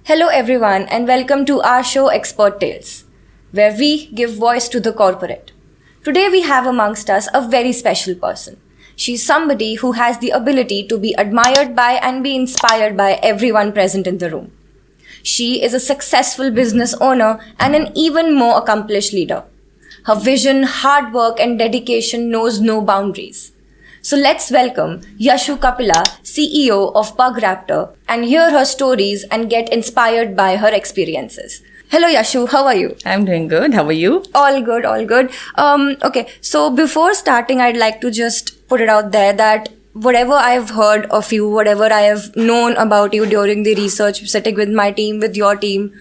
Hello everyone and welcome to our show Expert Tales, where we give voice to the corporate. Today we have amongst us a very special person. She's somebody who has the ability to be admired by and be inspired by everyone present in the room. She is a successful business owner and an even more accomplished leader. Her vision, hard work and dedication knows no boundaries. So let's welcome Yashu Kapila, CEO of BugRaptors, and hear her stories and get inspired by her experiences. Hello Yashu, how are you? I'm doing good. How are you? All good, all good. Okay, so before starting, I'd like to just put it out there that whatever I've heard of you, whatever I have known about you during the research, sitting with my team, with your team,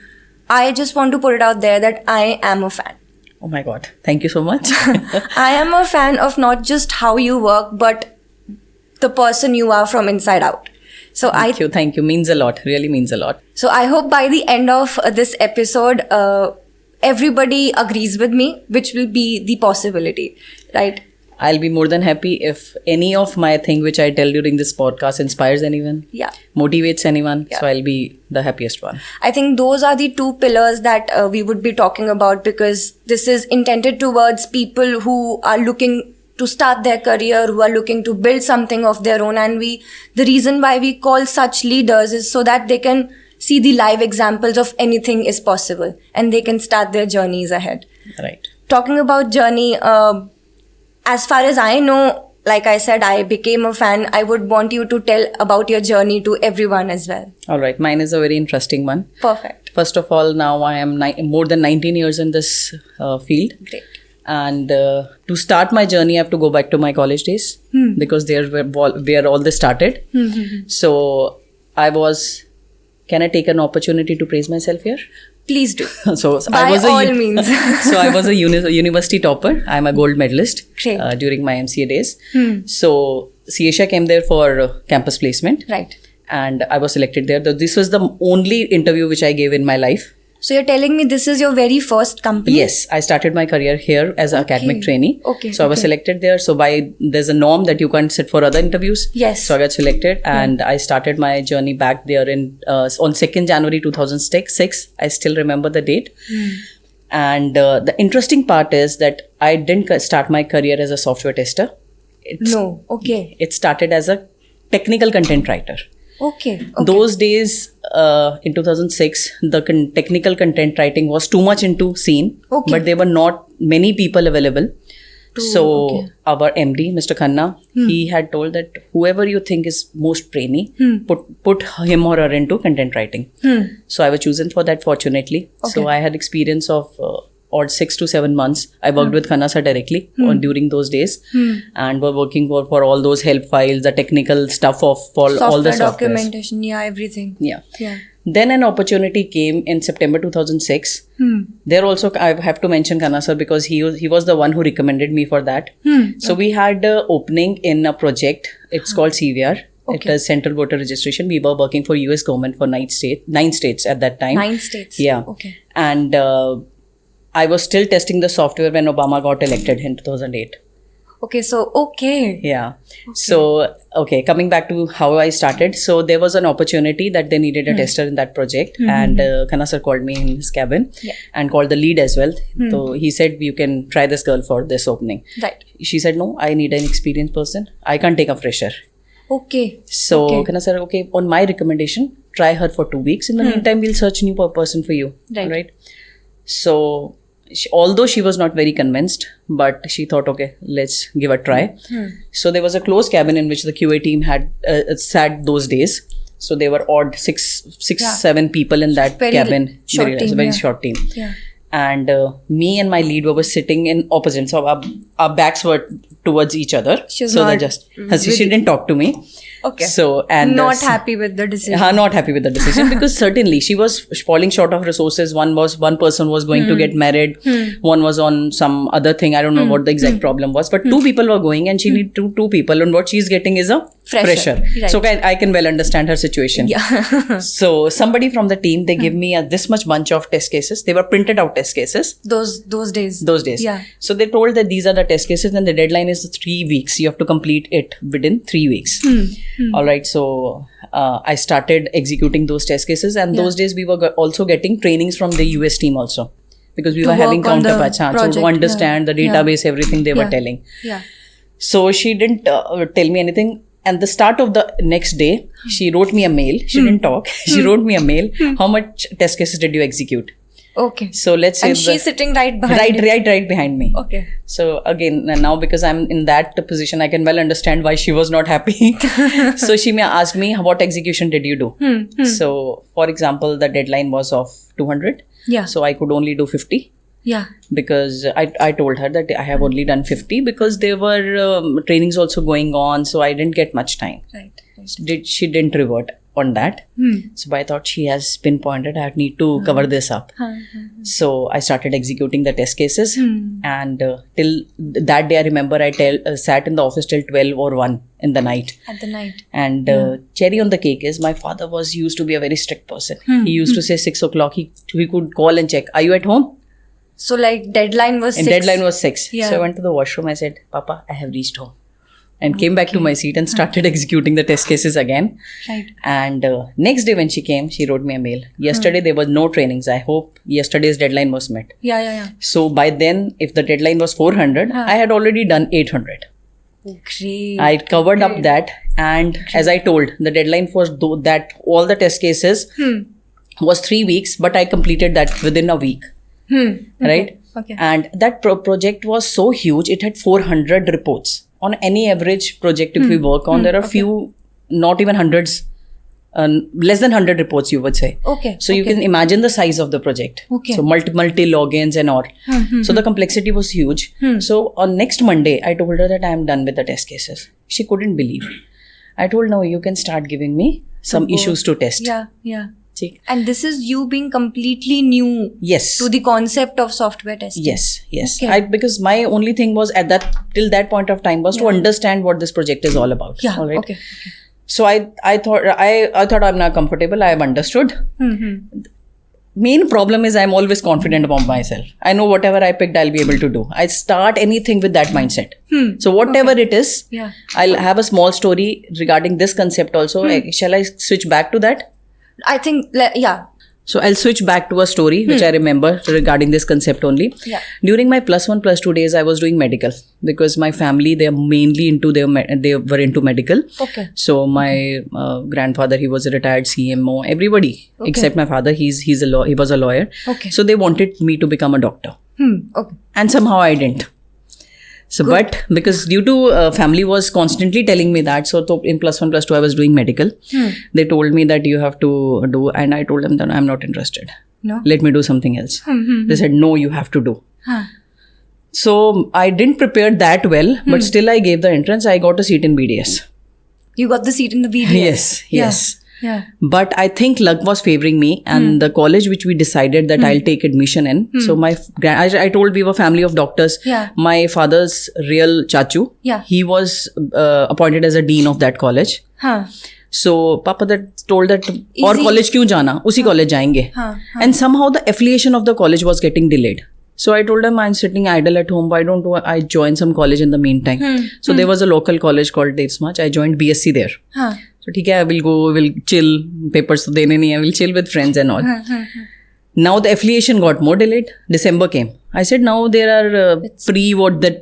I just want to put it out there that I am a fan. Oh my God. Thank you so much. I am a fan of not just how you work, but the person you are from inside out. So Thank you. Means a lot. Really means a lot. So I hope by the end of this episode, everybody agrees with me, which will be the possibility, right? I'll be more than happy if any of my thing which I tell during this podcast inspires anyone, motivates anyone. So I'll be the happiest one. I think those are the two pillars that we would be talking about, because this is intended towards people who are looking to start their career, who are looking to build something of their own. And the reason why we call such leaders is so that they can see the live examples of anything is possible and they can start their journeys ahead. Right. Talking about journey, as far as I know, like I said, I became a fan. I would want you to tell about your journey to everyone as well. All right. Mine is a very interesting one. Perfect. First of all, now I am more than 19 years in this field. Great. And to start my journey, I have to go back to my college days because there where all this started. So can I take an opportunity to praise myself here? Please do. By all means. So I was a university topper. I'm a gold medalist during my MCA days. So CASIA came there for campus placement. Right. And I was selected there. This was the only interview which I gave in my life. So you're telling me this is your very first company? Yes, I started my career here as an academic trainee. Okay. So I was selected there. So there's a norm that you can't sit for other interviews. Yes. So I got selected and I started my journey back there on 2nd January 2006. I still remember the date. And the interesting part is that I didn't start my career as a software tester. It started as a technical content writer. Okay. Those days in 2006, the technical content writing was too much into scene, but there were not many people available. Our MD, Mr. Khanna, he had told that whoever you think is most brainy, put him or her into content writing. So I was chosen for that, fortunately. So I had experience of 6 to 7 months. I worked with Khanna sir directly during those days and were working for all those help files, the technical stuff of all the software. Documentation, everything. Yeah. Then an opportunity came in September 2006. There also I have to mention Khanna sir because he was the one who recommended me for that. So we had an opening in a project. It's called CVR. It is Central Voter Registration. We were working for US government for 9 states at that time. 9 states. Yeah. Okay. And I was still testing the software when Obama got elected in 2008. Yeah. So, coming back to how I started. So, there was an opportunity that they needed a tester in that project. And Khanna sir called me in his cabin and called the lead as well. So, he said, you can try this girl for this opening. Right. She said, no, I need an experienced person. I can't take a fresher. So, Khanna sir, on my recommendation, try her for 2 weeks. In the meantime, we'll search new person for you. Right. So, although she was not very convinced, but she thought, let's give a try. So there was a closed cabin in which the QA team had sat those days. So they were odd 7 people in that cabin. Very short team. Yeah. And me and my lead were sitting in opposite. So our backs were towards each other. She didn't talk to me. So not happy with the decision. Not happy with the decision because certainly she was falling short of resources. One person was going to get married. One was on some other thing. I don't know what the exact problem was, but 2 people were going and she needed two people, and what she's getting is a fresher. Right. So I can well understand her situation. Yeah. So somebody from the team, they give me this much bunch of test cases. They were printed out test cases. Those days. Yeah. So they told that these are the test cases and the deadline is 3 weeks. You have to complete it within 3 weeks. All right. So I started executing those test cases, and those days we were also getting trainings from the US team also, because we were having counterparts to understand the database, everything they were telling. Yeah. So she didn't tell me anything. And the start of the next day, she wrote me a mail. She didn't talk. She wrote me a mail. How much test cases did you execute? Okay. So let's say... And she's sitting right behind you. Right behind me. Okay. So again, now because I'm in that position, I can well understand why she was not happy. So she asked me, what execution did you do? So for example, the deadline was of 200. Yeah. So I could only do 50. Yeah. Because I told her that I have only done 50 because there were trainings also going on. So I didn't get much time. Right. She didn't revert on that. So I thought she has pinpointed, I need to cover this up. So I started executing the test cases. And till that day, I remember I sat in the office till 12 or 1 in the night. At the night. And cherry on the cake is my father used to be a very strict person. He used to say 6 o'clock, he could call and check, are you at home? So like deadline was 6. And deadline was 6. Yeah. So I went to the washroom. I said, Papa, I have reached home. And came back to my seat and started executing the test cases again. Right. And next day when she came, she wrote me a mail. Yesterday there was no trainings. I hope yesterday's deadline was met. Yeah. So by then, if the deadline was 400, I had already done 800. Great. I covered up that. And as I told, the deadline for that all the test cases was 3 weeks, but I completed that within a week. Right? Okay. And that project was so huge, it had 400 reports. On any average project, if we work on, there are few, not even hundreds, less than 100 reports, you would say. Okay. So you can imagine the size of the project. Okay. So multi logins and all. So the complexity was huge. So on next Monday, I told her that I am done with the test cases. She couldn't believe. I told, no, you can start giving me some issues to test. Yeah. And this is you being completely new to the concept of software testing. Yes. Okay. Because my only thing was till that point of time was to understand what this project is all about. Yeah. All right? Okay. So I thought I'm not comfortable. I have understood. Main problem is I'm always confident about myself. I know whatever I picked, I'll be able to do. I start anything with that mindset. So whatever it is, I'll have a small story regarding this concept also. Shall I switch back to that? I think, yeah. So I'll switch back to a story which I remember regarding this concept only. Yeah. During my +1, +2 days, I was doing medical because my family, they are mainly they were into medical. Okay. So my grandfather, he was a retired CMO. Everybody except my father, he was a lawyer. Okay. So they wanted me to become a doctor. Okay. And somehow I didn't. So, but because due to family was constantly telling me that, so in +1, +2, I was doing medical. They told me that you have to do, and I told them that I'm not interested. No. Let me do something else. They said, no, you have to do. So I didn't prepare that well, but still I gave the entrance. I got a seat in BDS. You got the seat in the BDS? Yes. Yeah. But I think luck was favoring me, and the college which we decided that I'll take admission in. So I told we were family of doctors. Yeah. My father's real chachu, he was appointed as a dean of that college. So Papa told that और college क्यों जाना, उसी college जाएंगे. And somehow the affiliation of the college was getting delayed. So I told him, I'm sitting idle at home. Why don't I join some college in the meantime? So there was a local college called Devsmach. I joined BSc there. So ठीक है, I will go, will chill. Papers तो देने नहीं, I will chill with friends and all. Now the affiliation got more delayed. December came. I said, now there are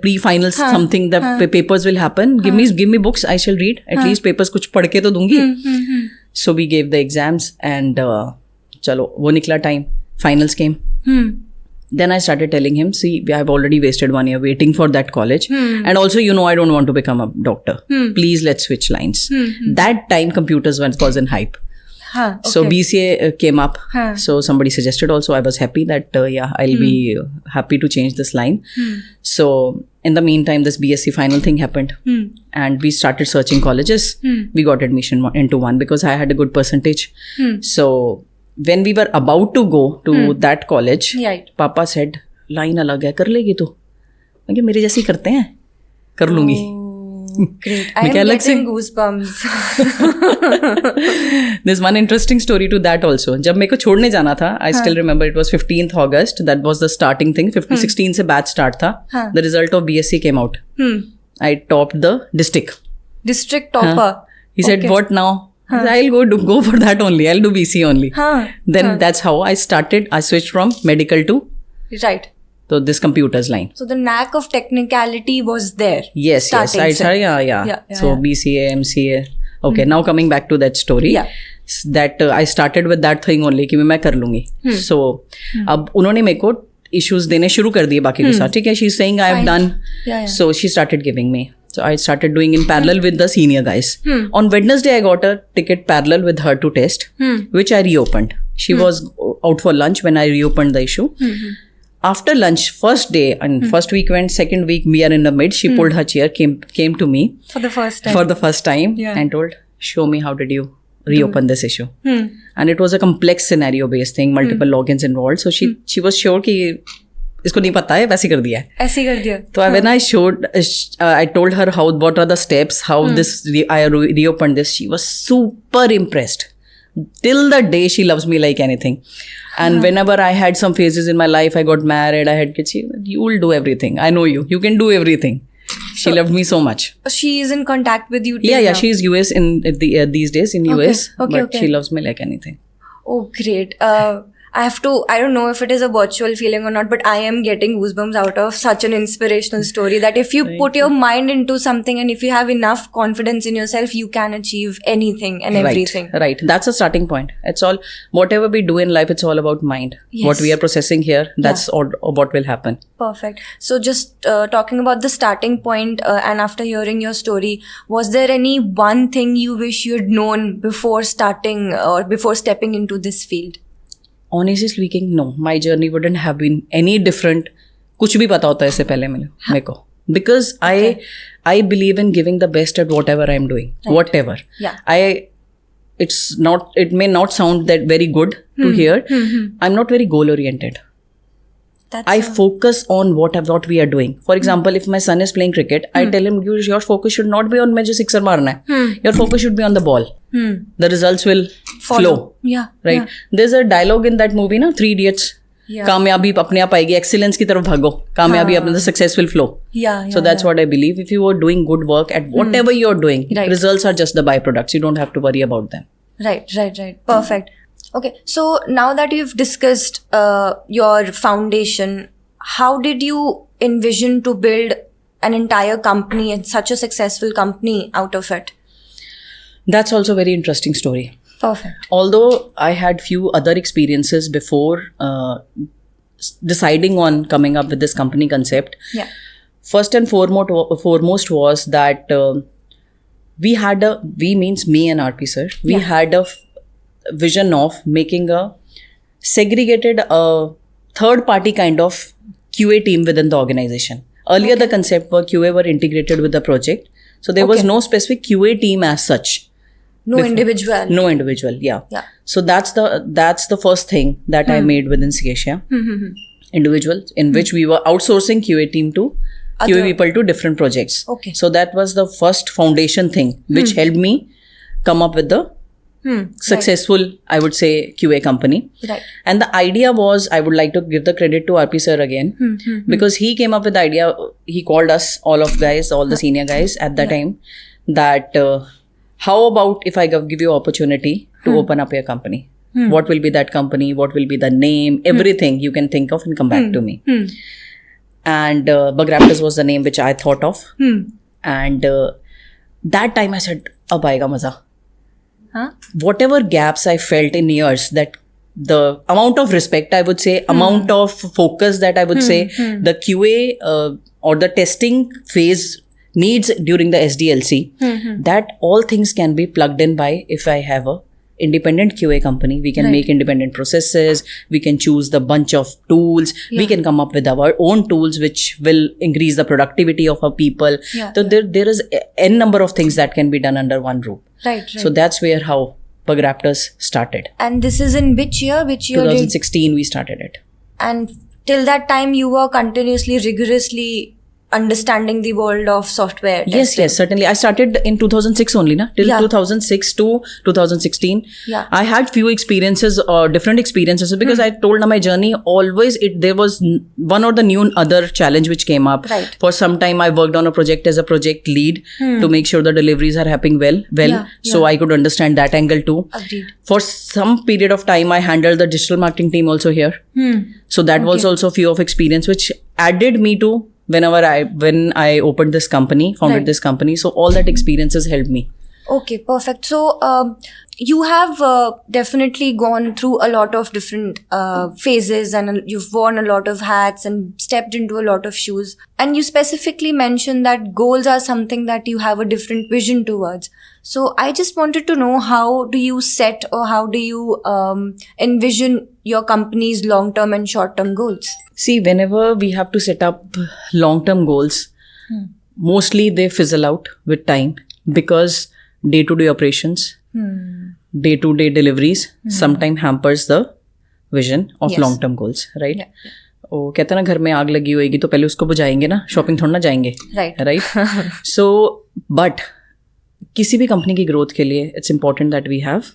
pre-finals something, the papers will happen. Give me books, I shall read. At least papers कुछ पढ़ के तो दूंगी. So we gave the exams and चलो वो निकला time. Finals came. Then I started telling him, see, I've already wasted 1 year waiting for that college. And also, I don't want to become a doctor. Please, let's switch lines. That time, computers was in hype. So BCA came up. So somebody suggested also. I was happy that, I'll be happy to change this line. So in the meantime, this BSc final thing happened. And we started searching colleges. We got admission into one because I had a good percentage. So when we were about to go to that college, Papa said, line alag hai, kar legi tu? मैं क्या मेरे जैसी करते हैं, कर लूंगी. Great. I am getting goosebumps. There's one interesting story to that also. जब मेरे को छोड़ने जाना था, I still remember it was 15th August. That was the starting thing. 16 से batch start था. The result of BSc came out. I topped the district. District topper. He said, what now? I'll go for that only. I'll do BC only. Then that's how I started. I switched from medical to right. So this computers line. So the knack of technicality was there. Yes. I started. Yeah. So BCA, MCA. Okay. Now coming back to that story. Yeah. That I started with that thing only कि मैं कर लूँगी. So अब उन्होंने मेरे को issues देने शुरू कर दिए बाकी के साथ. ठीक है. She's saying I have done. So she started giving me. So I started doing in parallel with the senior guys. On Wednesday, I got a ticket parallel with her to test, which I reopened. She was out for lunch when I reopened the issue. After lunch, first day and first week went, second week we are in the mid. She pulled her chair, came to me for the first time, and told, "Show me how did you reopen this issue?" And it was a complex scenario based thing, multiple logins involved. So she was sure कि इसको नहीं पता है वैसे कर दिया है. ऐसे कर दिया. तो when I showed, I told her what are the steps, how this I reopened this. She was super impressed. Till the day she loves me like anything. And whenever I had some phases in my life, I got married, I had kids, you will do everything. I know you. You can do everything. She loved me so much. She is in contact with you. Yeah. She is US in these days in US. But she loves me like anything. Oh, great. I don't know if it is a virtual feeling or not, but I am getting goosebumps out of such an inspirational story that if you put your mind into something and if you have enough confidence in yourself, you can achieve anything and everything. Right. That's a starting point. It's all, whatever we do in life, it's all about mind. Yes. What we are processing here, that's all, what will happen. Perfect. So just talking about the starting point and after hearing your story, was there any one thing you wish you had known before starting or before stepping into this field? Honestly speaking, no. My journey wouldn't have been any different. कुछ भी पता होता है इससे पहले मेरे को. Because I believe in giving the best at whatever I'm doing. Right. Whatever. Yeah. It may not sound that very good to hear. I'm not very goal oriented. I focus on what we are doing. For example, if my son is playing cricket, I tell him, your focus should not be on me sixer marna hai. Your focus should be on the ball. The results will flow. Yeah. Right. Yeah. There's a dialogue in that movie, na, 3 Idiots. कामयाबी अपने आप आएगी, excellence की तरफ भागो, कामयाबी अपने, the success will flow. So that's what I believe. If you are doing good work at whatever you're doing, results are just the byproducts. You don't have to worry about them. Right. Perfect. Okay, so now that you've discussed your foundation, how did you envision to build an entire company and such a successful company out of it? That's also a very interesting story. Perfect. Although I had few other experiences before deciding on coming up with this company concept. Yeah. First and foremost was that we means me and RP sir, we had a vision of making a segregated third party kind of QA team within the organization. Earlier the concept were QA were integrated with the project. So there was no specific QA team as such. No individual. Yeah. So that's the first thing that I made within Scatia. Individual, in which we were outsourcing QA team to QA people to different projects. Okay. So that was the first foundation thing which helped me come up with the successful, I would say, QA company. Right. And the idea was, I would like to give the credit to RP sir again, because he came up with the idea. He called us, all the senior guys at that time, that how about if I give you opportunity to open up your company? What will be that company? What will be the name? Everything you can think of and come back to me. And BugRaptors was the name which I thought of. And that time I said, ab aayega maza. Whatever gaps I felt in years, that the amount of respect, I would say, amount of focus that I would say, the QA or the testing phase needs during the SDLC, that all things can be plugged in by, if I have a independent QA company, we can make independent processes, we can choose the bunch of tools, we can come up with our own tools which will increase the productivity of our people. So there is n number of things that can be done under one roof. Right. So that's where how BugRaptors started. And this is in which year? 2016 we started it. And till that time you were continuously, rigorously understanding the world of software Yes, testing? yes, certainly. I started in 2006 only, na? Till 2006 to 2016. Yeah. I had few experiences, different experiences, because I told my journey always, there was one or the new other challenge which came up. Right. For some time, I worked on a project as a project lead to make sure the deliveries are happening well. So I could understand that angle too. Agreed. For some period of time, I handled the digital marketing team also here. So that was also few of experience which added me to when I opened this company, founded this company. So all that experiences helped me. Okay, perfect. So you have definitely gone through a lot of different phases, and you've worn a lot of hats and stepped into a lot of shoes. And you specifically mentioned that goals are something that you have a different vision towards. So I just wanted to know, how do you set, or how do you envision your company's long-term and short-term goals? See, whenever we have to set up long-term goals, mostly they fizzle out with time, because day-to-day operations, day-to-day deliveries sometimes hampers the vision of long-term goals, right? वो कहते हैं ना, घर में आग लगी होगी तो पहले उसको बुझाएंगे ना, शॉपिंग थोड़ा ना जाएंगे, right? So, but किसी भी कंपनी की ग्रोथ के लिए it's important that we have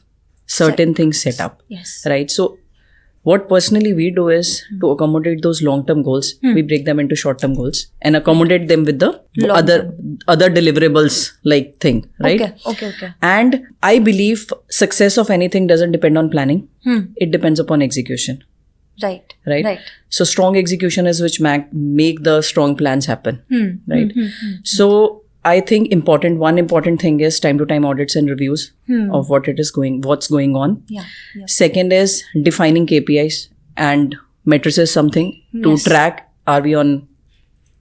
certain things set up, right? So what personally we do is to accommodate those long-term goals, we break them into short-term goals and accommodate them with the other deliverables like thing, right? Okay. And I believe success of anything doesn't depend on planning. It depends upon execution. Right. So strong execution is which make the strong plans happen, right? So I think one important thing is time to time audits and reviews of what's going on. Second is defining KPIs and metrics, something to track, are we on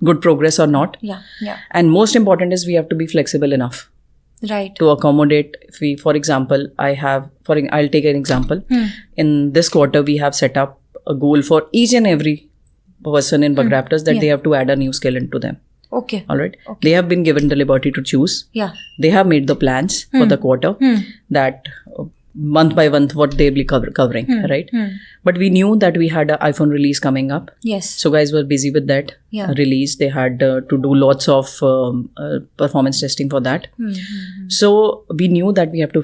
good progress or not? And most important is we have to be flexible enough, right, to accommodate. If we, for example, I'll take an example. In this quarter, we have set up a goal for each and every person in BugRaptors that they have to add a new skill into them. Okay. All right. Okay. They have been given the liberty to choose. They have made the plans for the quarter that month by month what they'll be covering, right? But we knew that we had an iPhone release coming up. Yes. So guys were busy with that release. They had to do lots of performance testing for that. So we knew that we have to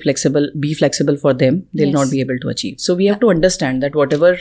be flexible for them. They'll not be able to achieve. So we have to understand that whatever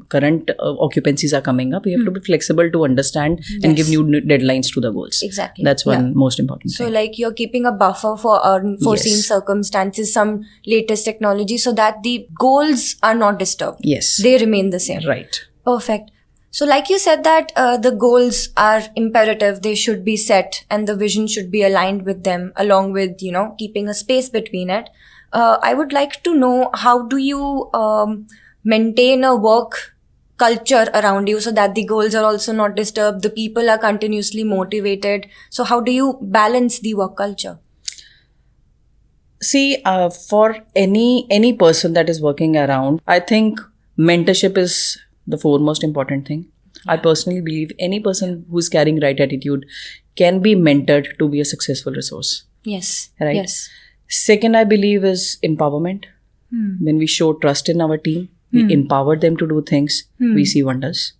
current occupancies are coming up, we have to be flexible to understand and give new deadlines to the goals. Exactly. That's one most important thing. So like you're keeping a buffer for unforeseen circumstances, some latest technology, so that the goals are not disturbed. Yes. They remain the same. Right. Perfect. So like you said that the goals are imperative, they should be set and the vision should be aligned with them, along with, keeping a space between it. I would like to know, how do you maintain a work culture around you so that the goals are also not disturbed, the people are continuously motivated? So how do you balance the work culture? See, for any person that is working around, I think mentorship is the foremost important thing. I personally believe any person who's carrying right attitude can be mentored to be a successful resource. Yes. Right? Yes. Second, I believe is empowerment. When we show trust in our team, we empower them to do things, we see wonders.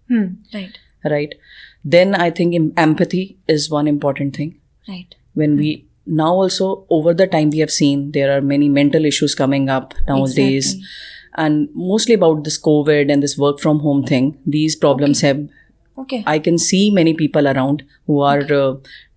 Right. Then I think empathy is one important thing. Right. When we now also over the time we have seen there are many mental issues coming up nowadays. Exactly. And mostly about this COVID and this work from home thing, these problems have, I can see many people around who are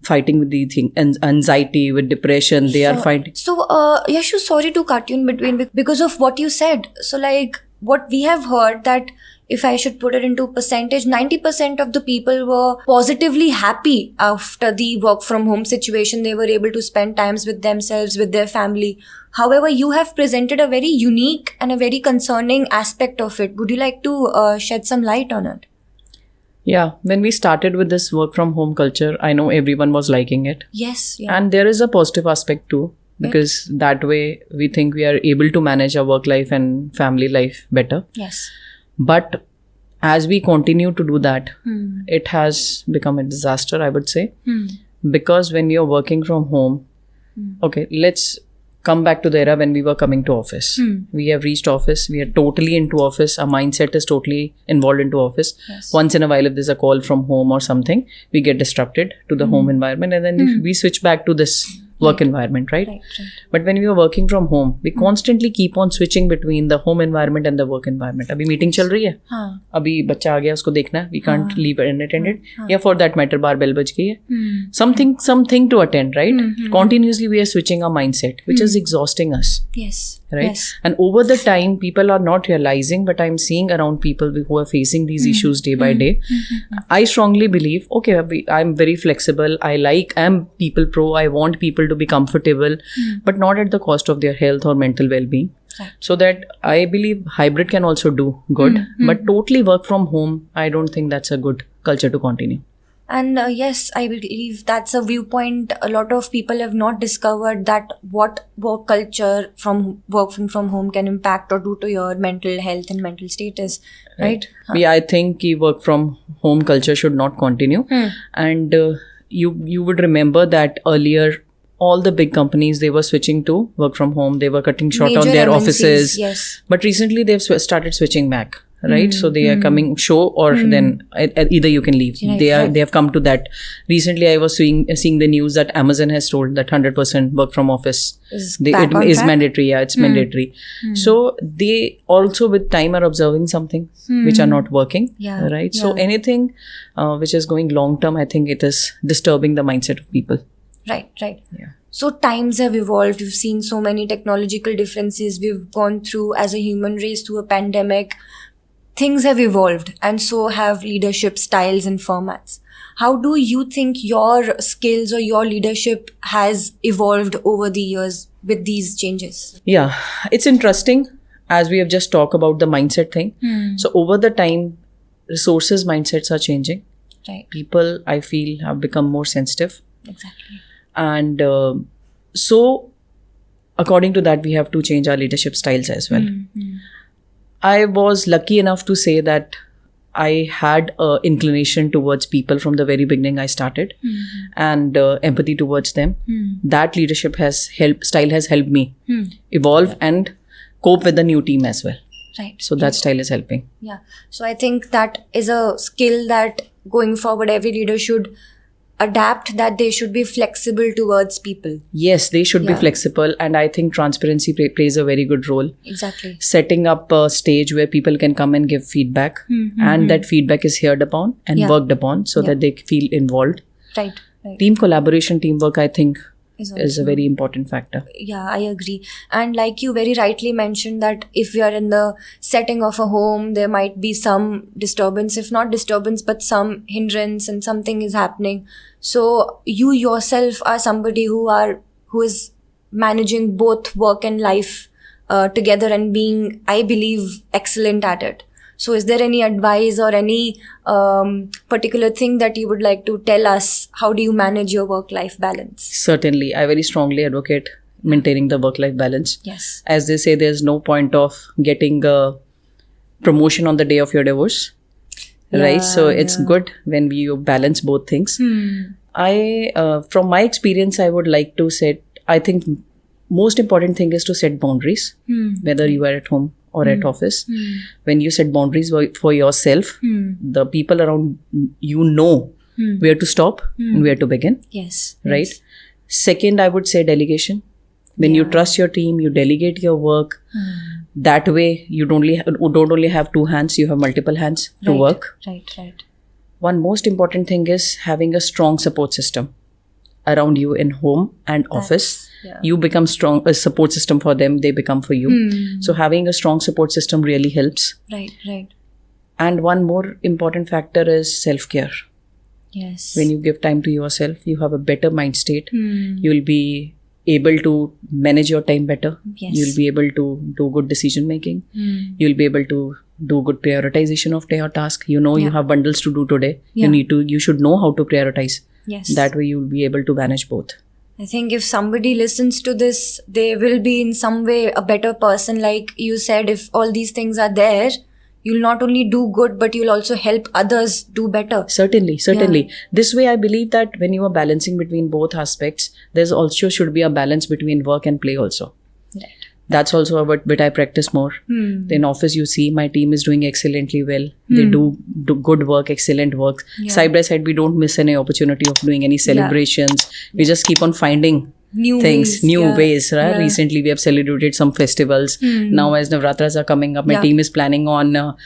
fighting with the thing, anxiety, with depression, they are fighting. So, Yashu, sorry to cut you in between because of what you said. So like what we have heard, that if I should put it into percentage, 90% of the people were positively happy after the work from home situation. They were able to spend times with themselves, with their family. However, you have presented a very unique and a very concerning aspect of it. Would you like to shed some light on it? Yeah, when we started with this work from home culture, I know everyone was liking it. Yes. Yeah. And there is a positive aspect too, because that way we think we are able to manage our work life and family life better. Yes. But as we continue to do that, it has become a disaster, I would say. Because when you're working from home, okay, let's come back to the era when we were coming to office. We have reached office. We are totally into office. Our mindset is totally involved into office. Yes. Once in a while, if there's a call from home or something, we get disrupted to the home environment, and then we switch back to this work environment, right? But when we are working from home, we constantly keep on switching between the home environment and the work environment. अभी meeting चल रही है, अभी बच्चा आ गया उसको देखना है, we can't leave unattended, या for that matter bar bell बज गई है, something to attend, right? Continuously we are switching our mindset, which is exhausting us. Yes. Right? Yes. And over the time, people are not realizing, but I'm seeing around people who are facing these issues day by day. I strongly believe, okay, I'm very flexible. I'm people pro. I want people to be comfortable, but not at the cost of their health or mental well-being. Right. So that I believe hybrid can also do good, but totally work from home, I don't think that's a good culture to continue. And yes, I believe that's a viewpoint a lot of people have not discovered, that what work culture from working from home can impact or do to your mental health and mental status, right? Yeah, I think work from home culture should not continue. And you would remember that earlier, all the big companies, they were switching to work from home. They were cutting short Major on their MNCs, offices. yes. But recently they've started switching back. Right, so they are coming show or then either you can leave. Right, They have come to that. Recently, I was seeing the news that Amazon has told that 100% work from office is mandatory. Yeah, it's mandatory. So they also with time are observing something which are not working. Yeah, right. So anything which is going long term, I think it is disturbing the mindset of people. Right. Yeah. So times have evolved. We've seen so many technological differences. We've gone through as a human race through a pandemic. Things have evolved, and so have leadership styles and formats. How do you think your skills or your leadership has evolved over the years with these changes? Yeah, it's interesting as we have just talked about the mindset thing. So over the time, resources mindsets are changing. Right. People, I feel, have become more sensitive. Exactly. And so according to that, we have to change our leadership styles as well. I was lucky enough to say that I had an inclination towards people from the very beginning I started, and empathy towards them. That leadership style has helped me evolve and cope with the new team as well. Right. So that style is helping. Yeah. So I think that is a skill that going forward every leader should adapt, that they should be flexible towards people. Yes, they should be flexible, and I think transparency plays a very good role. Exactly. Setting up a stage where people can come and give feedback, and that feedback is heard upon and worked upon so that they feel involved. Right. Team collaboration, teamwork, I think is a very important factor. Yeah, I agree. And like you very rightly mentioned, that if we are in the setting of a home, there might be some disturbance, if not disturbance, but some hindrance and something is happening. So you yourself are somebody who is managing both work and life together and being, I believe, excellent at it. So is there any advice or any particular thing that you would like to tell us? How do you manage your work-life balance? Certainly. I very strongly advocate maintaining the work-life balance. Yes. As they say, there's no point of getting a promotion on the day of your divorce. Right? So it's good when you balance both things. From my experience, I would like to I think most important thing is to set boundaries, whether you are at home or at office. When you set boundaries for yourself, the people around you know where to stop and where to begin. Yes. Right. Yes. Second, I would say delegation. When you trust your team, you delegate your work. That way, you don't only have two hands, you have multiple hands to work. Right. One most important thing is having a strong support system around you in home and office. You become a support system for them, they become for you. So having a strong support system really helps. Right. And one more important factor is self-care. Yes. When you give time to yourself, you have a better mind state. You'll be able to manage your time better. Yes. You'll be able to do good decision making. You'll be able to do good prioritization of your task. You have bundles to do today. You should know how to prioritize. Yes. That way you'll be able to manage both. I think if somebody listens to this, they will be in some way a better person. Like you said, if all these things are there, you'll not only do good, but you'll also help others do better. Certainly. This way, I believe that when you are balancing between both aspects, there's also should be a balance between work and play also. Right. That's also a bit I practice more. In office, you see my team is doing excellently well. They do good work, excellent work. Side by side, we don't miss any opportunity of doing any celebrations. We just keep on finding new ways, right? Yeah. Recently, we have celebrated some festivals. Now, as Navratras are coming up, my team is planning on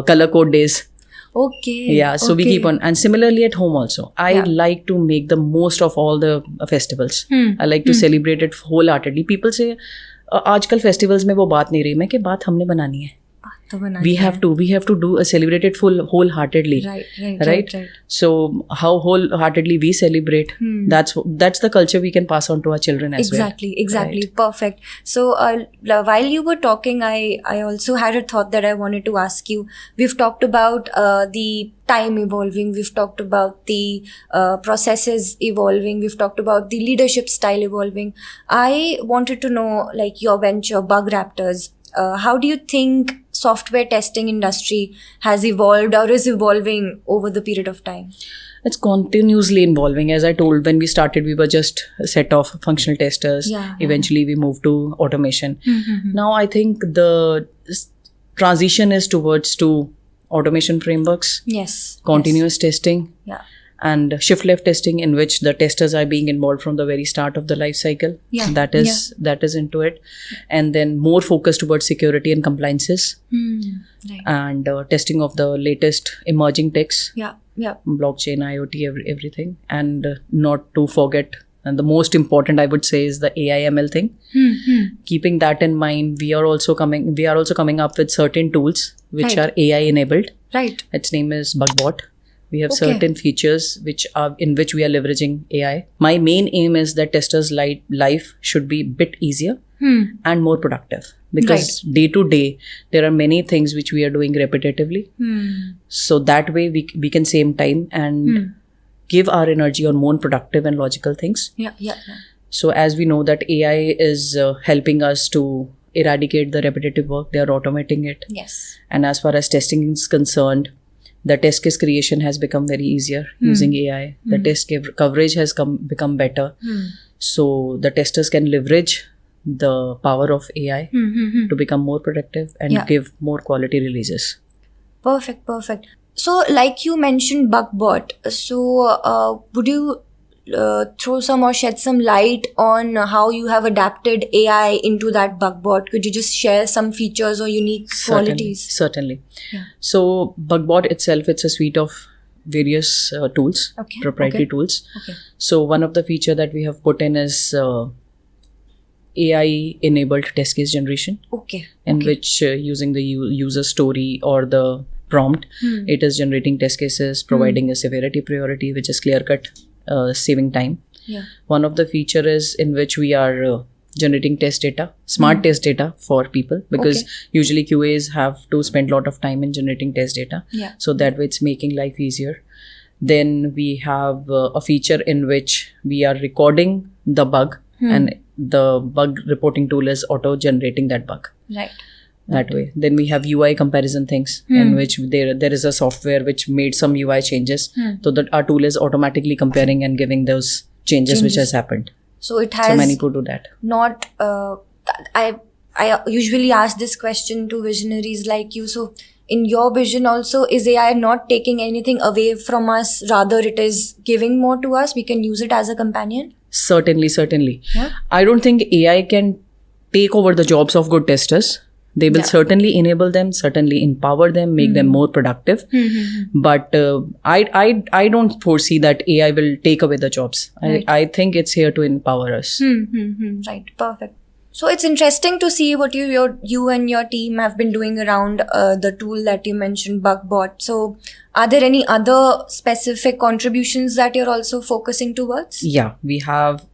color code days. Okay. Yeah, so we keep on. And similarly at home also. I like to make the most of all the festivals. I like to celebrate it wholeheartedly. People say, आजकल festivals में वो बात नहीं रही, मैं कि बात हमने बनानी है. We have to do celebrate it wholeheartedly. Right. So how wholeheartedly we celebrate, that's the culture we can pass on to our children as well. Exactly. Right. Perfect. So while you were talking, I also had a thought that I wanted to ask you. We've talked about the time evolving, we've talked about the processes evolving, we've talked about the leadership style evolving. I wanted to know, like, your venture BugRaptors, how do you think software testing industry has evolved or is evolving over the period of time? It's continuously evolving. As I told, when we started, we were just a set of functional testers. Eventually, we moved to automation. Now, I think the transition is towards to automation frameworks. Continuous testing. And shift left testing, in which the testers are being involved from the very start of the life cycle. That is into it. And then more focus towards security and compliances. And testing of the latest emerging techs. Blockchain, IoT, everything. And not to forget, and the most important, I would say, is the AI ML thing. Keeping that in mind, we are also coming up with certain tools which are AI enabled. Its name is BugBot. We have certain features in which we are leveraging AI. My main aim is that testers' life should be a bit easier and more productive. Because day to day, there are many things which we are doing repetitively. So that way we can save time and give our energy on more productive and logical things. So as we know that AI is helping us to eradicate the repetitive work, they are automating it. And as far as testing is concerned, the test case creation has become very easier using AI. The test coverage has become better. So the testers can leverage the power of AI to become more productive and give more quality releases. Perfect. So like you mentioned BugBot, so would you throw some or shed some light on how you have adapted AI into that BugBot? Could you just share some features or unique qualities? Certainly. So BugBot itself, it's a suite of various tools, proprietary tools. So one of the feature that we have put in is AI enabled test case generation. In which using the user story or the prompt, it is generating test cases, providing a severity priority, which is clear cut. Saving time. One of the feature is in which we are generating test data, smart test data for people, because usually QAs have to spend a lot of time in generating test data. So that way it's making life easier. Then we have a feature in which we are recording the bug and the bug reporting tool is auto generating that bug. That way. Then we have UI comparison things in which there is a software which made some UI changes, so that our tool is automatically comparing and giving those changes which has happened. So it has. So many people do that. Not. I usually ask this question to visionaries like you. So in your vision also, is AI not taking anything away from us? Rather, it is giving more to us. We can use it as a companion. Certainly. I don't think AI can take over the jobs of good testers. They will certainly enable them, certainly empower them, make them more productive. But I don't foresee that AI will take away the jobs. I think it's here to empower us. Right, perfect. So it's interesting to see what you and your team have been doing around the tool that you mentioned, BugBot. So are there any other specific contributions that you're also focusing towards? Yeah, we have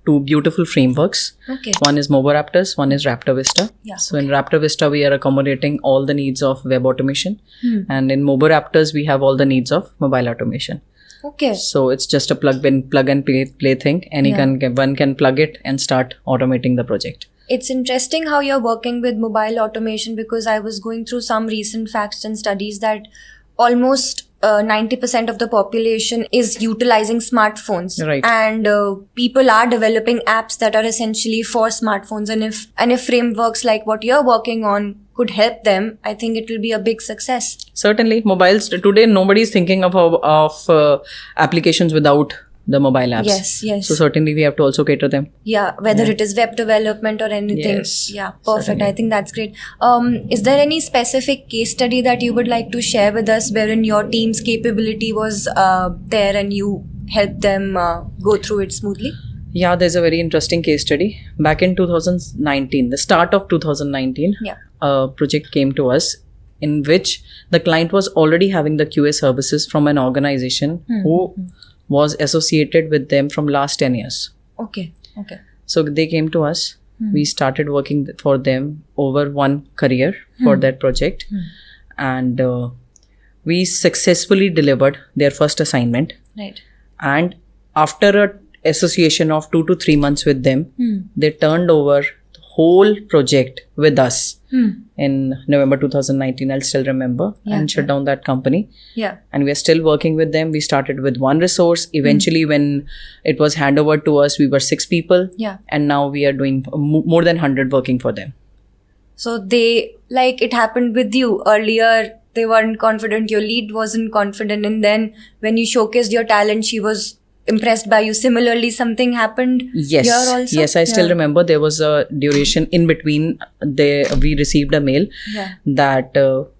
2 beautiful frameworks. One is BugRaptors, one is RaptorVista. So in RaptorVista, we are accommodating all the needs of web automation. And in BugRaptors, we have all the needs of mobile automation. So it's just a plug and play thing. One can plug it and start automating the project. It's interesting how you're working with mobile automation, because I was going through some recent facts and studies that almost 90% of the population is utilizing smartphones, Right. and people are developing apps that are essentially for smartphones, and if frameworks like what you're working on could help them, I think it will be a big success. Certainly, mobiles today, nobody is thinking of applications without the mobile apps. Yes. So certainly we have to also cater them. Yeah, whether it is web development or anything. Yes, Yeah, perfect. certainly. I think that's great. Is there any specific case study that you would like to share with us wherein your team's capability was there and you helped them go through it smoothly? Yeah, there's a very interesting case study. Back in 2019, the start of 2019, Yeah. a project came to us in which the client was already having the QA services from an organization who was associated with them from last 10 years. Okay. So they came to us. We started working for them over one career for that project. And we successfully delivered their first assignment. Right. And after a association of 2 to 3 months with them, they turned over the whole project with us in November 2019. I'll still remember, and shut down that company. Yeah. And we are still working with them. We started with one resource. Eventually, when it was handed over to us, we were 6 people. Yeah. And now we are doing more than 100 working for them. So they, like it happened with you earlier, they weren't confident, your lead wasn't confident, and then when you showcased your talent, she was impressed by you. Similarly, something happened Yes. here also? Yes, I still remember there was a duration in between. We received a mail that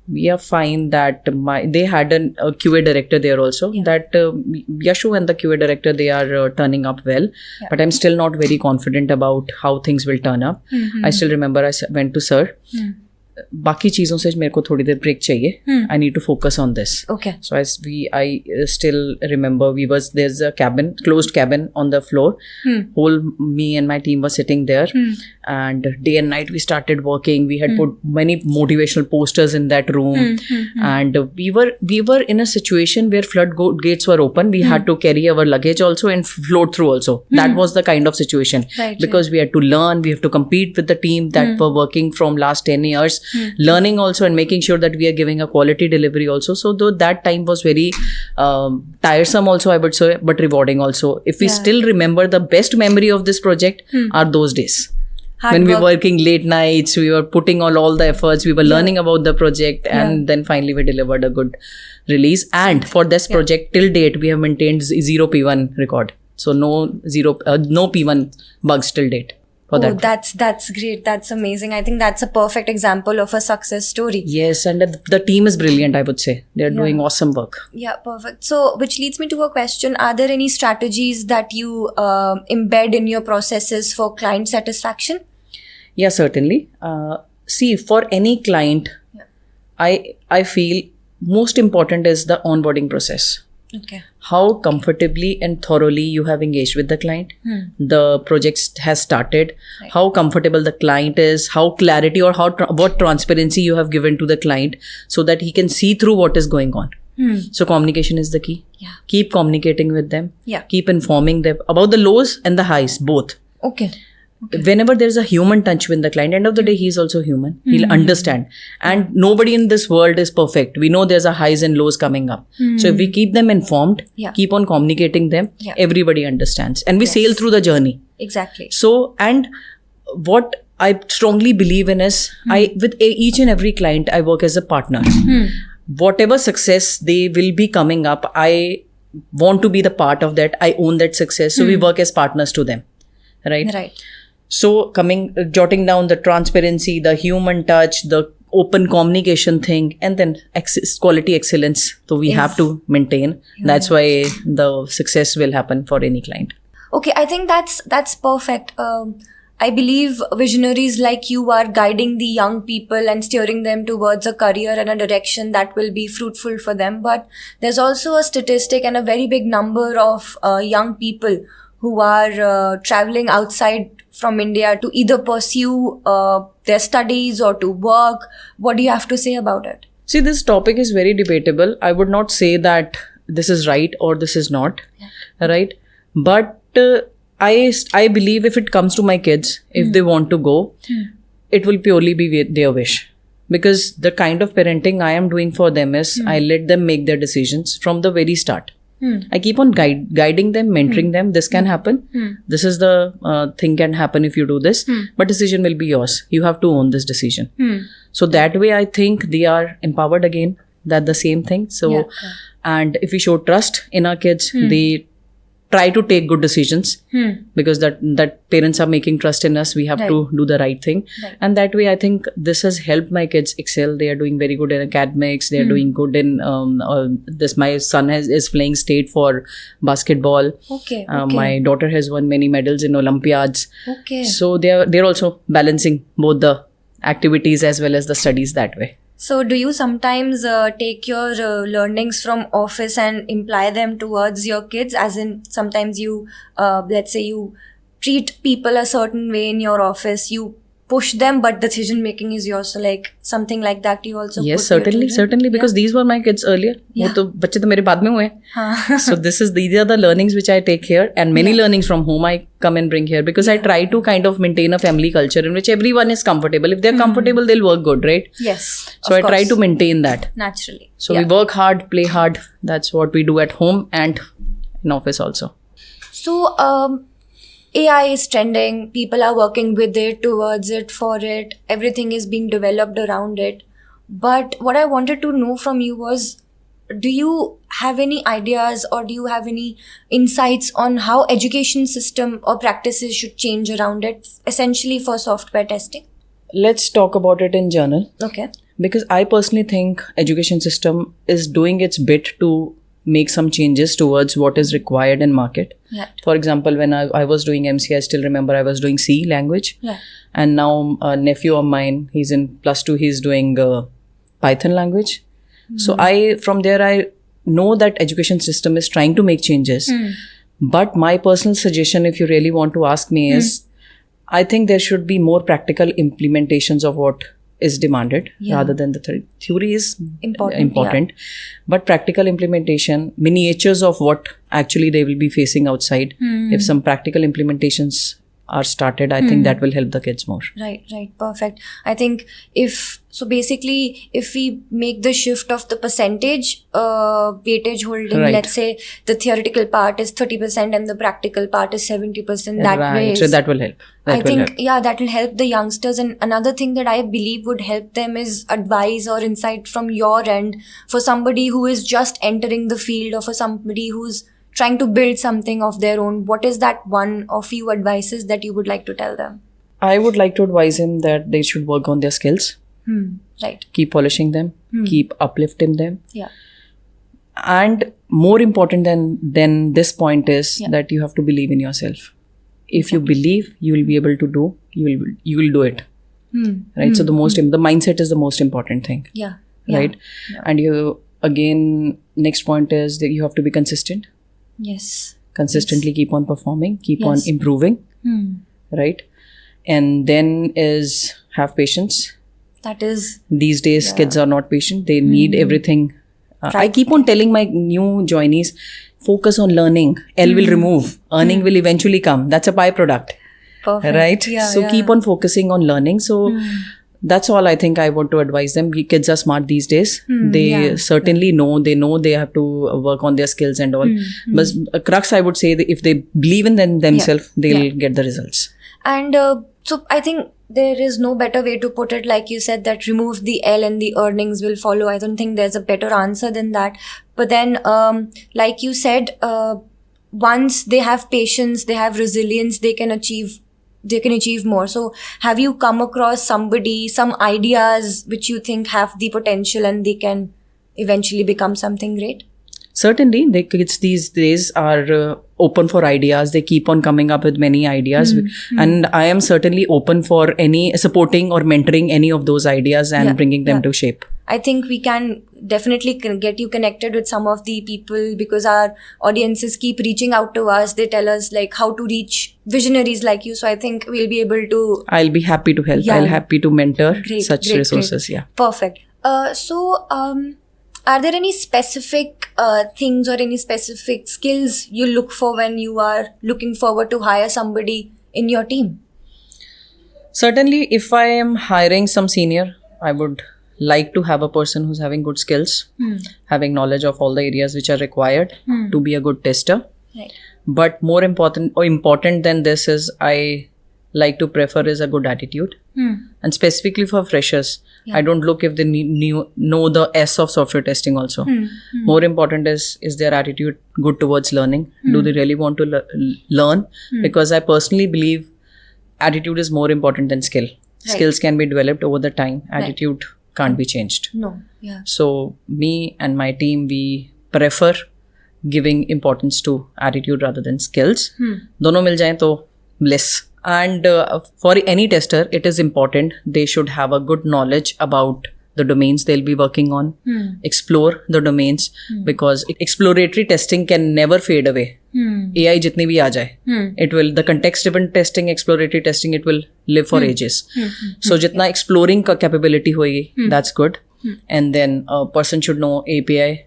we are fine that they had a QA director there also, that Yashu and the QA director, they are turning up well, but I'm still not very confident about how things will turn up. I still remember I went to sir. बाकी चीज़ों से मेरे को थोड़ी देर break चाहिए. I need to focus on this. Okay. So I still remember there's a closed cabin on the floor. Me and my team were sitting there, and day and night we started working. We had put many motivational posters in that room, and we were in a situation where floodgates were open. We had to carry our luggage also and float through also. That was the kind of situation, because we had to learn. We have to compete with the team that were working from last 10 years. Learning also and making sure that we are giving a quality delivery also. So though that time was very tiresome also, I would say, but rewarding also. If we still remember, the best memory of this project are those days. When we were working late nights, we were putting all the efforts, we were learning about the project, and then finally we delivered a good release. And for this project, till date, we have maintained 0 P1 record. So no P1 bugs till date. That's great. That's amazing. I think that's a perfect example of a success story. Yes, and the team is brilliant, I would say. They're doing awesome work. Yeah, perfect. So, which leads me to a question. Are there any strategies that you embed in your processes for client satisfaction? Yeah, certainly. See, for any client, I feel most important is the onboarding process. Okay. How comfortably and thoroughly you have engaged with the client. The project has started. Right. How comfortable the client is. How clarity or what transparency you have given to the client, so that he can see through what is going on. So communication is the key. Yeah. Keep communicating with them. Yeah. Keep informing them about the lows and the highs, both. Okay. Whenever there's a human touch with the client, end of the day, he's also human. He'll understand. And nobody in this world is perfect. We know there's a highs and lows coming up. So if we keep them informed, keep on communicating them, everybody understands. And we sail through the journey. Exactly. So, and what I strongly believe in is, with each and every client, I work as a partner. Whatever success they will be coming up, I want to be the part of that. I own that success. So we work as partners to them. Right. So jotting down the transparency, the human touch, the open communication thing, and then quality excellence. So we have to maintain. That's why the success will happen for any client. Okay, I think that's perfect. I believe visionaries like you are guiding the young people and steering them towards a career and a direction that will be fruitful for them. But there's also a statistic and a very big number of young people who are traveling outside from India to either pursue their studies or to work. What do you have to say about it? See, this topic is very debatable. I would not say that this is right or this is not, right? But I believe if it comes to my kids, if they want to go, it will purely be their wish. Because the kind of parenting I am doing for them is I let them make their decisions from the very start. I keep on guiding them, mentoring them. This can happen. This is the thing can happen if you do this. But decision will be yours. You have to own this decision. So that way I think they are empowered again. That's the same thing. So, and if we show trust in our kids, they try to take good decisions because that parents are making trust in us. We have to do the right thing. And that way I think this has helped my kids excel. They are doing very good in academics. They are doing good in my son is playing state for basketball. My daughter has won many medals in Olympiads. So they're also balancing both the activities as well as the studies that way. So do you sometimes take your learnings from office and imply them towards your kids? As in, sometimes you, let's say you treat people a certain way in your office, you push them, but decision making is yours. So like something like that you also yes, certainly because these were my kids earlier. वो तो बच्चे तो मेरे बाद में हुए. So these are the learnings which I take here, and many learnings from home I come and bring here, because I try to kind of maintain a family culture in which everyone is comfortable. If they're comfortable, they'll work good, right? Yes. So I try to maintain that naturally. So we work hard, play hard. That's what we do at home and in office also. So AI is trending, people are working with it, towards it, for it, everything is being developed around it. But what I wanted to know from you was, do you have any ideas or do you have any insights on how education system or practices should change around it, essentially for software testing? Let's talk about it in general. Okay. Because I personally think education system is doing its bit to make some changes towards what is required in market. Right. For example, when I was doing MC, I still remember I was doing C language. Yeah. And now a nephew of mine, he's in +2, he's doing Python language. So from there I know that education system is trying to make changes. But my personal suggestion, if you really want to ask me, is I think there should be more practical implementations of what is demanded rather than the theory is important. But practical implementation, miniatures of what actually they will be facing outside. If some practical implementations are started, I think that will help the kids more. Right, perfect. I think if we make the shift of the percentage weightage holding, let's say the theoretical part is 30% and the practical part is 70%, So that will help. That will help the youngsters. And another thing that I believe would help them is advice or insight from your end for somebody who is just entering the field, or for somebody who's trying to build something of their own. What is that one or few advices that you would like to tell them? I would like to advise him that they should work on their skills. Right. Keep polishing them. Keep uplifting them. Yeah. And more important than this point is that you have to believe in yourself. If you believe, you will be able to do. You will do it. Right. So the mindset is the most important thing. Yeah. Right. Yeah. And next point is that you have to be consistent. Yes. Consistently keep on performing, keep on improving. Right. And then is have patience. That is. These days, kids are not patient. They need everything. I keep on telling my new joinees, focus on learning. L will remove. Earning will eventually come. That's a byproduct. Perfect. Right? So keep on focusing on learning. So that's all I think I want to advise them. Kids are smart these days. They certainly know. They know they have to work on their skills and all. But a crux, I would say, that if they believe in themselves, they'll get the results. And so I think there is no better way to put it, like you said, that remove the L and the earnings will follow. I don't think there's a better answer than that. But then, like you said, once they have patience, they have resilience, they can achieve more. So have you come across some ideas which you think have the potential and they can eventually become something great? Certainly, the kids these days are open for ideas. They keep on coming up with many ideas. And I am certainly open for supporting or mentoring any of those ideas and bringing them to shape. I think we can definitely get you connected with some of the people, because our audiences keep reaching out to us. They tell us like how to reach visionaries like you. So I think we'll be able to. I'll be happy to help. I'll happy to mentor such resources. Great. Yeah. Perfect. Are there any specific things or any specific skills you look for when you are looking forward to hire somebody in your team? Certainly, if I am hiring some senior, I would like to have a person who's having good skills, having knowledge of all the areas which are required to be a good tester. Right. But more important than this is I like to prefer is a good attitude. And specifically for freshers, I don't look if they know the S of software testing also. More important is their attitude good towards learning? Do they really want to learn? Because I personally believe attitude is more important than skill. Skills can be developed over the time. Attitude can't be changed. No. Yeah. So me and my team, we prefer giving importance to attitude rather than skills. Dono mil jaye to bliss. And for any tester, it is important they should have a good knowledge about the domains they'll be working on. Explore the domains because exploratory testing can never fade away. AI jitni bhi aa jaye, it will, the context driven testing, exploratory testing, it will live for ages. So jitna exploring ka capability hoegi, that's good. And then a person should know API.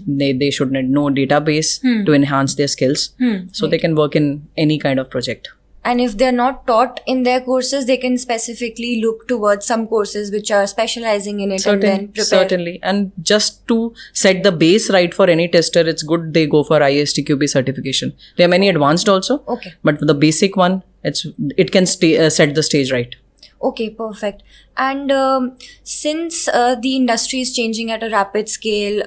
They should know database to enhance their skills so they can work in any kind of project. And if they're not taught in their courses, they can specifically look towards some courses which are specializing in it and then prepare. Certainly. And just to set the base right for any tester, it's good they go for ISTQB certification. There are many advanced also. Okay. But for the basic one, it can set the stage right. Okay, perfect. And since the industry is changing at a rapid scale,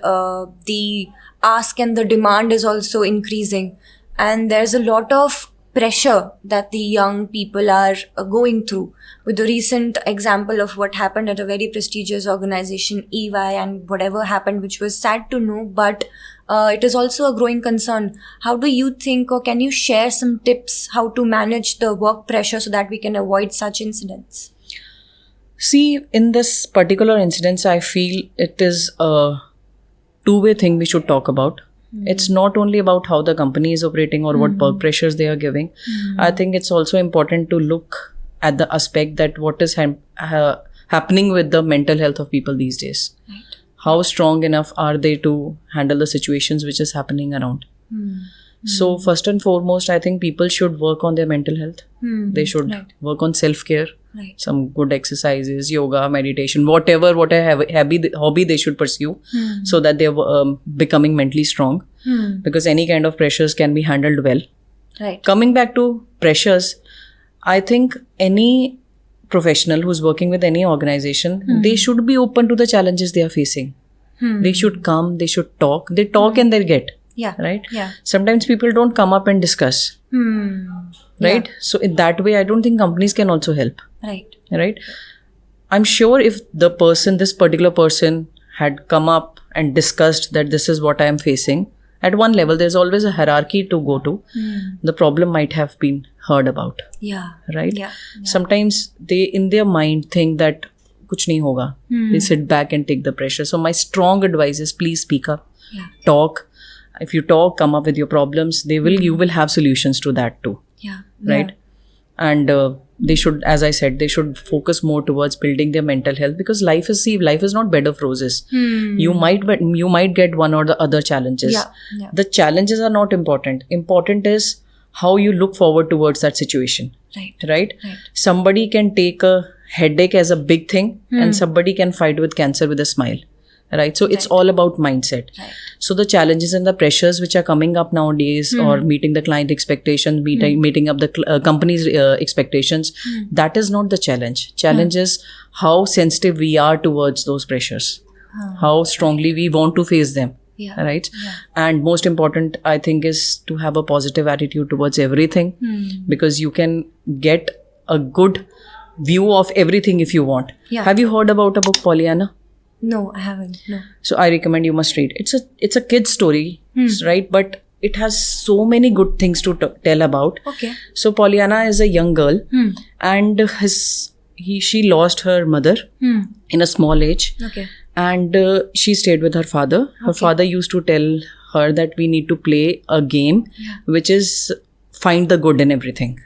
the ask and the demand is also increasing. And there's a lot of pressure that the young people are going through. With the recent example of what happened at a very prestigious organization, EY, and whatever happened, which was sad to know, but it is also a growing concern. How do you think, or can you share some tips how to manage the work pressure so that we can avoid such incidents? See, in this particular incident, I feel it is a two-way thing we should talk about. It's not only about how the company is operating or what work pressures they are giving. I think it's also important to look at the aspect that what is happening with the mental health of people these days. Right. How strong enough are they to handle the situations which is happening around? So first and foremost, I think people should work on their mental health. They should work on self-care. Some good exercises, yoga, meditation, whatever hobby they should pursue so that they're becoming mentally strong. Because any kind of pressures can be handled well. Right. Coming back to pressures, I think any professional who's working with any organization, they should be open to the challenges they are facing. They should come, they should talk. They talk and they get. Yeah. Right? Yeah. Sometimes people don't come up and discuss. Right? Yeah. So in that way, I don't think companies can also help. Right. I'm sure if this particular person had come up and discussed that this is what I am facing, at one level, there's always a hierarchy to go to. The problem might have been heard about. Yeah. Right? Yeah. Sometimes they, in their mind, think that kuch nahi hoga. They sit back and take the pressure. So my strong advice is please speak up. Yeah. Talk. If you talk, come up with your problems, you will have solutions to that too. Yeah. Right? And they should, as I said, they should focus more towards building their mental health because life is not bed of roses. You might get one or the other challenges. Yeah. The challenges are not important. Important is how you look forward towards that situation. Right? Somebody can take a headache as a big thing and somebody can fight with cancer with a smile. Right? So it's all about mindset. So the challenges and the pressures which are coming up nowadays or meeting the client expectations, meeting up the company's expectations, that is not the challenge. Challenge is how sensitive we are towards those pressures, how strongly we want to face them. Right? And most important, I think, is to have a positive attitude towards everything because you can get a good view of everything if you want. Have you heard about a book, Pollyanna? No, I haven't. No. So I recommend you must read. It's a kid's story, right? But it has so many good things to tell about. Okay. So Pollyanna is a young girl, and she lost her mother in a small age. Okay. And she stayed with her father. Her father used to tell her that we need to play a game, which is find the good in everything.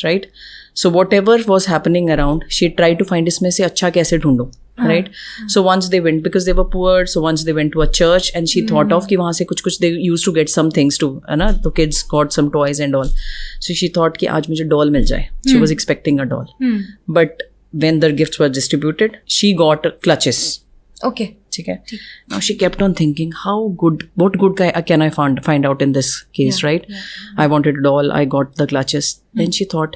Right? So whatever was happening around, she tried to find इसमें से अच्छा कैसे ढूंढूं. right? So once they went, because they were poor, so once they went to a church, and she thought of कि वहाँ से कुछ they used to get some things too, है ना? The kids got some toys and all. So she thought कि आज मुझे doll मिल जाए. She was expecting a doll. But when the gifts were distributed, she got clutches. Okay. ठीक है. Now she kept on thinking, what good can I find out in this case, right? I wanted a doll, I got the clutches. Then she thought,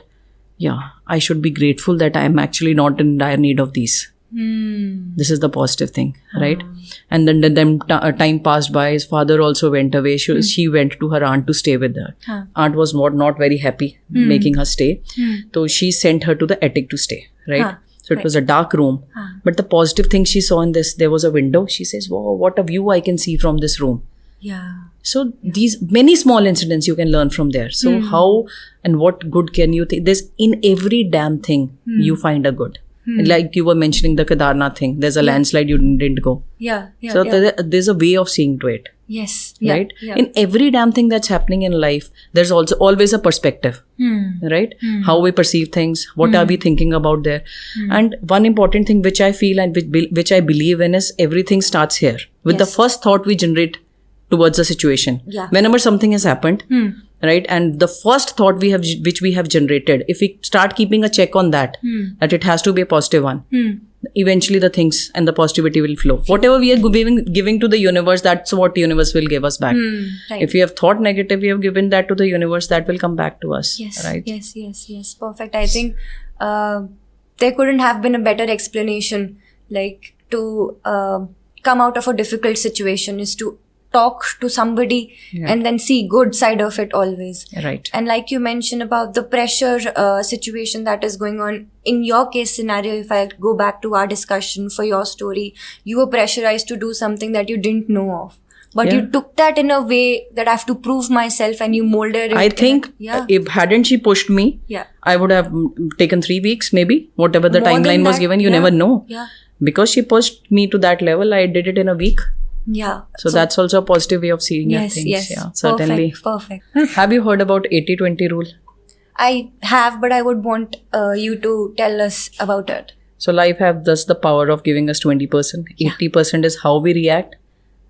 yeah, I should be grateful that I am actually not in dire need of these. This is the positive thing, right? And then time passed by. His father also went away. She went to her aunt to stay with her. Aunt was not very happy making her stay. So she sent her to the attic to stay, right? So it was a dark room. But the positive thing she saw in this, there was a window. She says, wow, what a view I can see from this room. Yeah. So these many small incidents you can learn from there. So how and what good can you think? There's in every damn thing you find a good. Like you were mentioning the Kedarnath thing. There's a landslide, you didn't go. Yeah. So there's a way of seeing to it. Yes. Right? In every damn thing that's happening in life, there's also always a perspective. Right? How we perceive things, what are we thinking about there. And one important thing which I feel and which I believe in is everything starts here. With the first thought we generate towards a situation. Whenever something has happened, right? And the first thought which we have generated, if we start keeping a check on that it has to be a positive one, eventually the things and the positivity will flow. Whatever we are giving to the universe, that's what the universe will give us back. Right. If we have thought negative, we have given that to the universe, that will come back to us. Yes. Right? Yes. Perfect. I think there couldn't have been a better explanation. Like to come out of a difficult situation is to talk to somebody and then see good side of it always. Right. And like you mentioned about the pressure situation that is going on in your case scenario, if I go back to our discussion for your story, you were pressurized to do something that you didn't know of. But you took that in a way that I have to prove myself, and you molded it. I think if hadn't she pushed me, I would have taken 3 weeks maybe, whatever the timeline was given. You never know. Because she pushed me to that level, I did it in a week. Yeah. So that's also a positive way of seeing things. Yes. Yeah, certainly. Perfect. Have you heard about 80-20 rule? I have, but I would want you to tell us about it. So life have thus the power of giving us 20%. 80% is how we react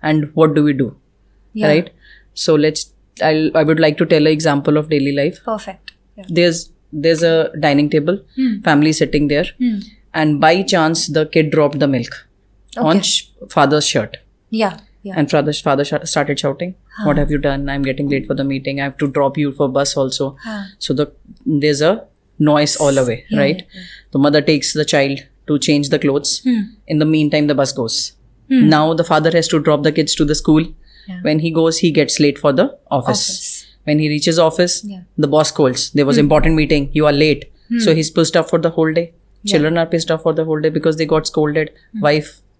and what do we do. Right? So I would like to tell an example of daily life. Perfect. There's a dining table, family sitting there, and by chance the kid dropped the milk on father's shirt. And father started shouting, what have you done? I'm getting late for the meeting. I have to drop you for bus also. So there's a noise all away, right? The mother takes the child to change the clothes. In the meantime, the bus goes. Now the father has to drop the kids to the school. When he goes, he gets late for the office. When he reaches office, the boss scolds. There was important meeting. You are late. So he's pissed off for the whole day. Children are pissed off for the whole day because they got scolded.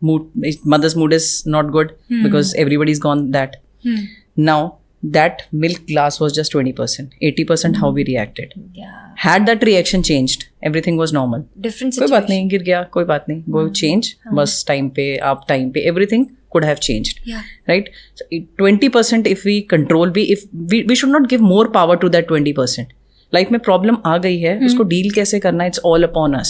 Mother's mood is not good because everybody's gone that. Now that milk glass was just 20%. 80% how we reacted. Had that reaction changed, everything was normal. Different situation. कोई बात नहीं, गिर गया, कोई बात नहीं, go change. बस time पे, आप time पे, everything could have changed. Right? So 20% if we control, we should not give more power to that 20%. Life में प्रॉब्लम आ गई है, उसको डील कैसे करना, it's all upon us.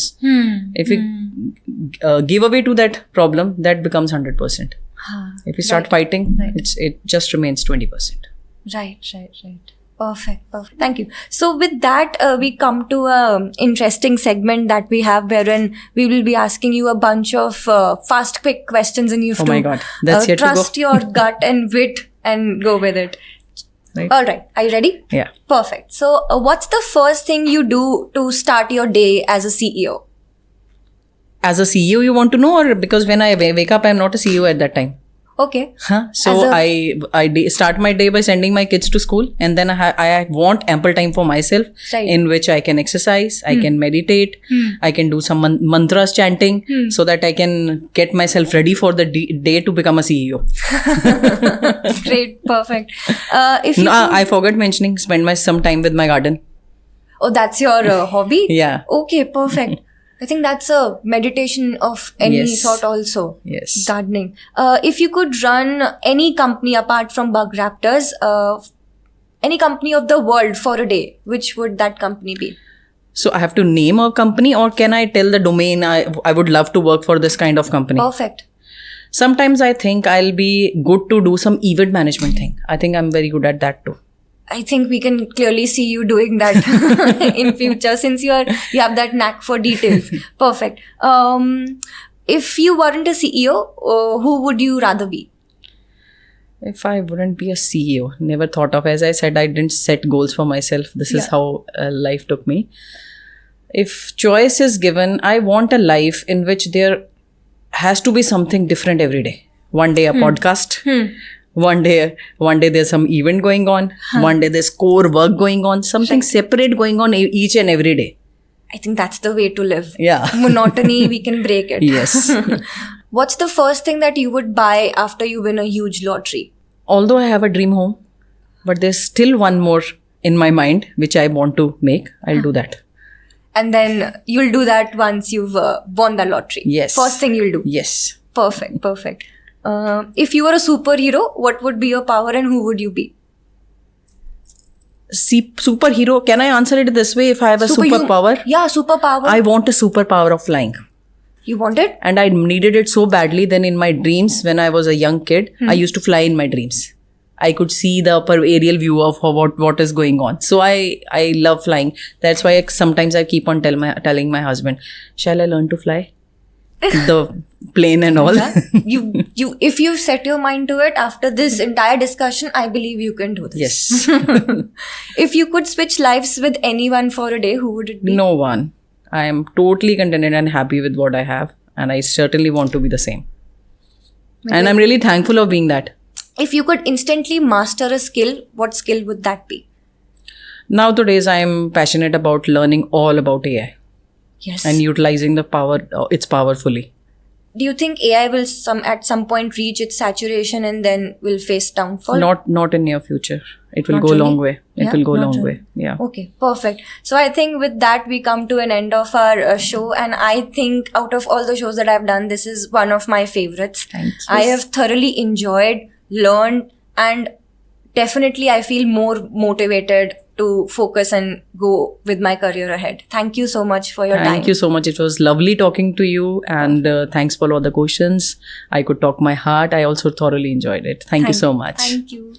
If you give away to that problem, that becomes 100%. If you start fighting, it just remains 20%. Right. Perfect. Thank you. So with that, we come to a interesting segment that we have, wherein we will be asking you a bunch of fast, quick questions, and you have my God. That's yet trust to go. your gut and wit and go with it. Right. All right. Are you ready? Yeah. Perfect. So what's the first thing you do to start your day as a CEO? As a CEO, you want to know, or because when I wake up, I'm not a CEO at that time? Okay. So I start my day by sending my kids to school, and then I want ample time for myself, in which I can exercise, I can meditate, I can do some mantras chanting, so that I can get myself ready for the day to become a CEO. Great, perfect. I forgot mentioning, spend some time with my garden. Oh, that's your hobby? Yeah. Okay, perfect. I think that's a meditation of any sort also. Yes. Gardening. If you could run any company apart from BugRaptors, any company of the world for a day, which would that company be? So I have to name a company, or can I tell the domain I would love to work for this kind of company? Perfect. Sometimes I think I'll be good to do some event management thing. I think I'm very good at that too. I think we can clearly see you doing that in future, since you have that knack for details. Perfect. If you weren't a CEO, who would you rather be? If I wouldn't be a CEO, never thought of. As I said, I didn't set goals for myself. This is how life took me. If choice is given, I want a life in which there has to be something different every day. One day a podcast. One day there's some event going on. One day there's core work going on. Something separate going on each and every day. I think that's the way to live. Yeah. Monotony, we can break it. Yes. What's the first thing that you would buy after you win a huge lottery? Although I have a dream home, but there's still one more in my mind which I want to make. I'll do that. And then you'll do that once you've won the lottery. Yes. First thing you'll do. Yes. Perfect. If you were a superhero, what would be your power and who would you be? Superhero, can I answer it this way? If I have a superpower? Yeah, superpower. I want a superpower of flying. You want it? And I needed it so badly. Then in my dreams, when I was a young kid, I used to fly in my dreams. I could see the upper aerial view of what is going on. So I love flying. That's why sometimes I keep on telling my husband, shall I learn to fly? The plane and all. You if you set your mind to it after this entire discussion, I believe you can do this. Yes. If you could switch lives with anyone for a day, who would it be? No one. I am totally contented and happy with what I have. And I certainly want to be the same. And I'm really thankful of being that. If you could instantly master a skill, what skill would that be? Nowadays, I am passionate about learning all about AI. Yes. And utilizing its power fully. Do you think AI will at some point reach its saturation and then will face downfall? Not in near future. It will Not go a really? long way. It will go a Not long really. way. Yeah. Okay, perfect. So I think with that we come to an end of our show, and I think out of all the shows that I've done, this is one of my favorites. Thank you. I have thoroughly enjoyed, learned, and definitely I feel more motivated to focus and go with my career ahead. Thank you so much for your time. Thank you so much. It was lovely talking to you, and thanks for all the questions. I could talk my heart. I also thoroughly enjoyed it. Thank you so much. Thank you.